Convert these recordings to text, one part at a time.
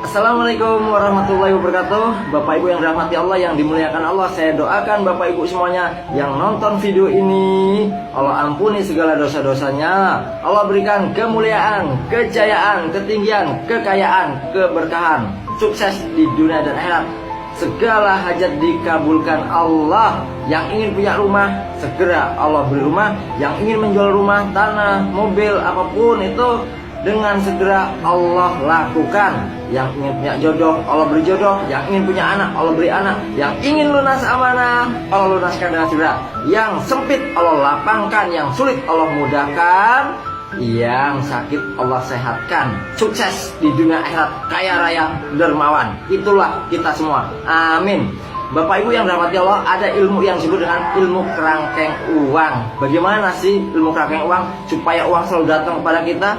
Assalamualaikum warahmatullahi wabarakatuh. Bapak Ibu yang dirahmati Allah, yang dimuliakan Allah, saya doakan Bapak Ibu semuanya yang nonton video ini, Allah ampuni segala dosa-dosanya, Allah berikan kemuliaan, kejayaan, ketinggian, kekayaan, keberkahan, sukses di dunia dan akhirat. Segala hajat dikabulkan Allah. Yang ingin punya rumah, segera Allah beri rumah. Yang ingin menjual rumah, tanah, mobil, apapun itu, dengan segera Allah lakukan. Yang ingin punya jodoh, Allah beri jodoh. Yang ingin punya anak, Allah beri anak. Yang ingin lunas amanah, Allah lunaskan dengan segera. Yang sempit Allah lapangkan, yang sulit Allah mudahkan, yang sakit Allah sehatkan. Sukses di dunia akhirat, kaya raya, dermawan. Itulah kita semua, amin. Bapak Ibu yang dirahmati Allah, ada ilmu yang disebut dengan ilmu kerangkeng uang. Bagaimana sih ilmu kerangkeng uang supaya uang selalu datang kepada kita?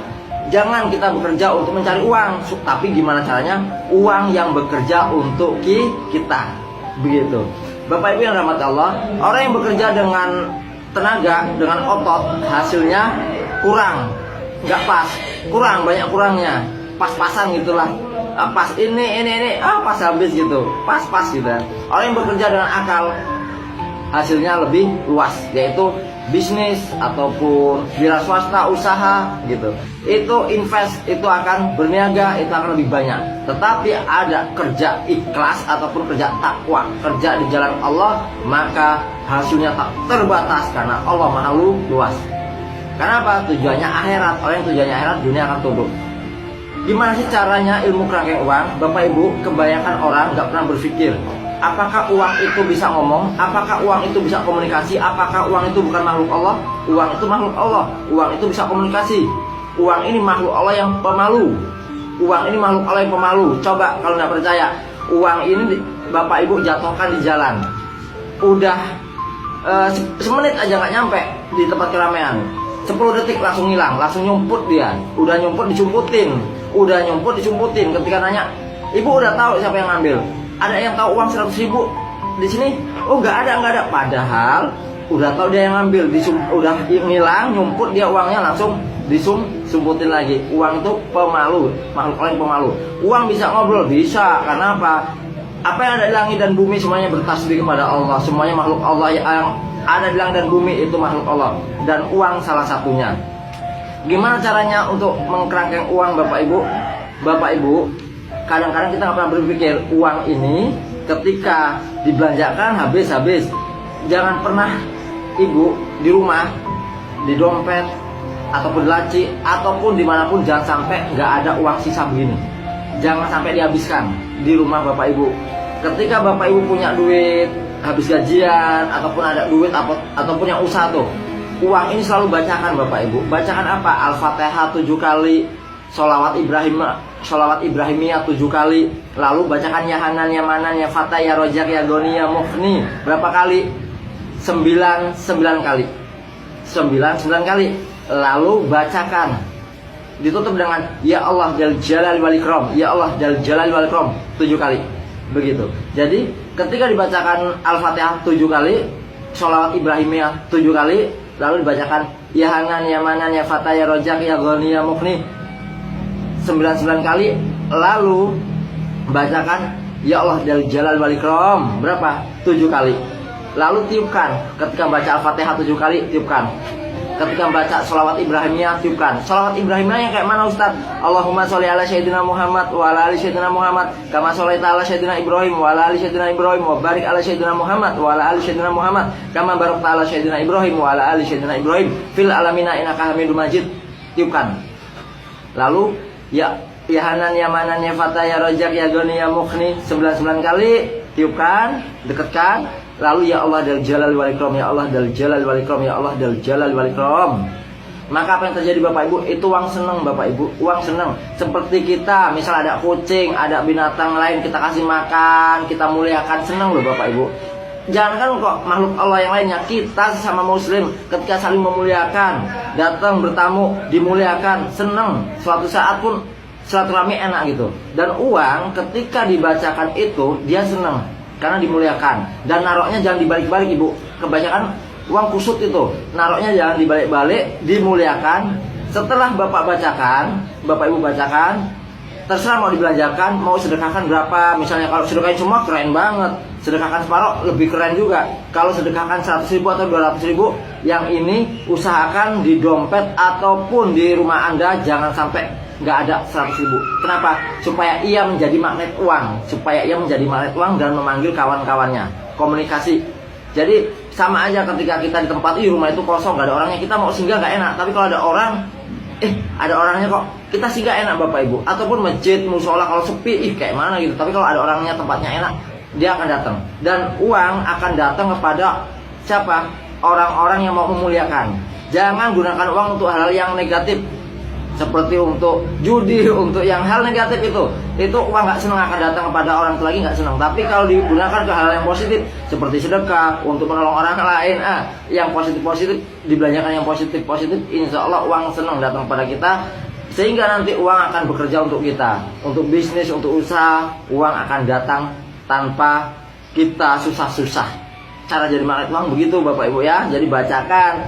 Jangan kita bekerja untuk mencari uang, tapi gimana caranya uang yang bekerja untuk kita. Begitu. Bapak Ibu yang dirahmati Allah, orang yang bekerja dengan tenaga, dengan otot, hasilnya kurang, nggak pas, kurang, banyak kurangnya, pas-pasan gitulah. Pas ini, pas habis gitu, pas gitu. Orang yang bekerja dengan akal, hasilnya lebih luas, yaitu bisnis ataupun wira swasta, usaha gitu. Itu invest, itu akan berniaga, itu akan lebih banyak. Tetapi ada kerja ikhlas ataupun kerja takwa, kerja di jalan Allah, maka hasilnya tak terbatas karena Allah Maha luas. Kenapa? Tujuannya akhirat. Orang yang tujuannya akhirat, dunia akan tunduk. Gimana sih caranya ilmu kerangkeng uang? Bapak Ibu, kebanyakan orang nggak pernah berpikir apakah uang itu bisa ngomong, apakah uang itu bisa komunikasi, apakah uang itu bukan makhluk Allah. Uang itu makhluk Allah, uang itu bisa komunikasi. Uang ini makhluk Allah yang pemalu. Uang ini makhluk Allah yang pemalu. Coba kalau nggak percaya, uang ini Bapak Ibu jatuhkan di jalan, udah semenit aja nggak nyampe di tempat keramaian, 10 detik langsung hilang, langsung nyumput dia. Udah nyumput dicumputin, udah nyumput dicumputin. Ketika nanya, ibu udah tahu siapa yang ngambil? Ada yang tahu uang 100.000 di sini? Oh nggak ada. Padahal udah tahu dia yang ngambil, udah ngilang, nyumput dia uangnya, langsung disumputin lagi. Uang itu pemalu, makhluk Allah yang pemalu. Uang bisa ngobrol, bisa. Karena apa? Apa yang ada di langit dan bumi semuanya bertasbih kepada Allah. Semuanya makhluk Allah yang ada di langit dan bumi itu makhluk Allah. Dan uang salah satunya. Gimana caranya untuk mengkerangkeng uang Bapak Ibu? Bapak Ibu, kadang-kadang kita nggak pernah berpikir uang ini ketika dibelanjakan habis. Jangan pernah Ibu di rumah, di dompet, ataupun di laci, ataupun dimanapun, jangan sampai nggak ada uang sisa begini. Jangan sampai dihabiskan di rumah Bapak Ibu. Ketika Bapak Ibu punya duit, habis gajian, ataupun ada duit ataupun yang usaha tuh, uang ini selalu bacakan Bapak Ibu. Bacakan apa? Al-Fatihah 7 kali, sholawat Ibrahimiyah 7 kali. Lalu bacakan ya Hanan, ya Manan, ya Fatah, ya Rojak, ya Goni, ya Mughni. Berapa kali? 9 kali. 9 kali. Lalu bacakan, ditutup dengan ya Allah Dzal Jalali wal Ikram, ya Allah Dzal Jalali wal Ikram 7 kali. Begitu. Jadi ketika dibacakan Al-Fatihah 7 kali, sholawat Ibrahimiyah 7 kali, lalu dibacakan ya Hanan, ya Manan, ya Fatah, ya Rojak, ya Goni, ya Mughni 9 kali, lalu bacakan ya Allah Dzal Jalali wal Ikram berapa? 7 kali. Lalu tiupkan. Ketika baca Al-Fatihah 7 kali, tiupkan. Ketika baca sholawat Ibrahimiyah, tiupkan. Sholawat Ibrahimiyah yang kayak mana Ustaz? Allahumma sholli ala Sayyidina Muhammad wa ala ali Sayyidina Muhammad kama sholaita ala Sayyidina Ibrahim wa ala ali Sayyidina Ibrahim wa barik ala Sayyidina Muhammad wa ala ali Sayyidina Muhammad kama barakta ala Sayyidina Ibrahim wa ala ali Sayyidina Ibrahim fil alamina innaka Hamidum Majid. Tiupkan. Lalu ya Hanan, ya Manan, ya Fatah, ya Rojak, ya Goni, ya Mughni 9 kali, tiupkan, dekatkan. Lalu ya Allah Dzal Jalali wal Ikram, ya Allah Dzal Jalali wal Ikram, ya Allah Dzal Jalali wal Ikram. Maka apa yang terjadi Bapak Ibu? Itu uang seneng Bapak Ibu. Uang seneng. Seperti kita, misal ada kucing, ada binatang lain, kita kasih makan, kita muliakan, seneng loh Bapak Ibu. Jangankan kok makhluk Allah yang lainnya, kita sesama muslim ketika saling memuliakan, datang bertamu dimuliakan, seneng. Suatu saat pun silaturahmi enak gitu. Dan uang ketika dibacakan itu dia seneng karena dimuliakan. Dan naroknya jangan dibalik-balik Ibu. Kebanyakan uang kusut itu naroknya jangan dibalik-balik, dimuliakan. Setelah Bapak bacakan, Bapak Ibu bacakan, terserah mau dibelanjakan, mau sedekahkan berapa. Misalnya kalau sedekahin semua keren banget, sedekahkan separuh lebih keren juga. Kalau sedekahkan 100.000 atau 200.000, yang ini usahakan di dompet ataupun di rumah Anda jangan sampai nggak ada 100.000. Kenapa? Supaya ia menjadi magnet uang, supaya ia menjadi magnet uang dan memanggil kawan-kawannya. Komunikasi. Jadi sama aja ketika kita di tempat, rumah itu kosong, nggak ada orangnya, kita mau singgah nggak enak. Tapi kalau ada orang, ada orangnya kok, kita singgah enak Bapak Ibu. Ataupun masjid, musola kalau sepi, kayak mana gitu. Tapi kalau ada orangnya, tempatnya enak, dia akan datang. Dan uang akan datang kepada siapa? Orang-orang yang mau memuliakan. Jangan gunakan uang untuk hal-hal yang negatif, seperti untuk judi, untuk yang hal negatif itu uang nggak senang akan datang kepada orang itu lagi, nggak senang. Tapi kalau digunakan ke hal yang positif seperti sedekah, untuk menolong orang lain, yang positif dibelanjakan, yang positif, insya Allah uang senang datang pada kita, sehingga nanti uang akan bekerja untuk kita, untuk bisnis, untuk usaha. Uang akan datang tanpa kita susah-susah. Cara jadi magnet uang begitu Bapak Ibu ya. Jadi bacakan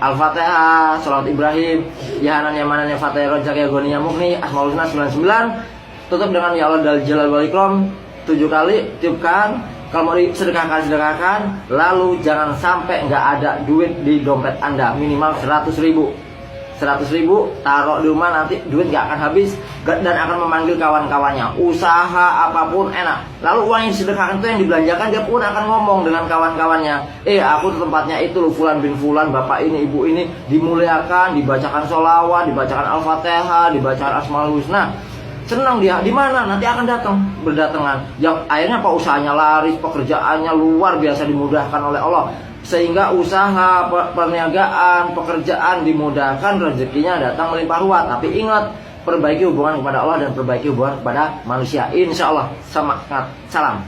Al-Fatihah, Salat Ibrahim, Ya Hanan Ya Manan Ya Fatihah Rojak Ya Goni Ya Mukni, Asmaul Husna 99. Tutup dengan Ya Allah Dal Jalal Wal Ikram 7 kali, tiupkan. Kalau mau sedekahkan. Lalu jangan sampai nggak ada duit di dompet Anda. Minimal 100.000 taruh di rumah, nanti duit gak akan habis dan akan memanggil kawan-kawannya. Usaha apapun enak. Lalu uang yang disedekahkan itu yang dibelanjakan, dia pun akan ngomong dengan kawan-kawannya, aku di tempatnya itu loh, Fulan bin Fulan, bapak ini, ibu ini dimuliakan, dibacakan sholawat, dibacakan Al-Fatihah, dibacakan Asmaul Husna. Senang dia. Di mana? Nanti akan datang berdatangan. Yang akhirnya usahanya laris, pekerjaannya luar biasa dimudahkan oleh Allah. Sehingga usaha, perniagaan, pekerjaan dimudahkan, rezekinya datang melimpah ruah. Tapi ingat, perbaiki hubungan kepada Allah dan perbaiki hubungan kepada manusia. Insya Allah. Salam.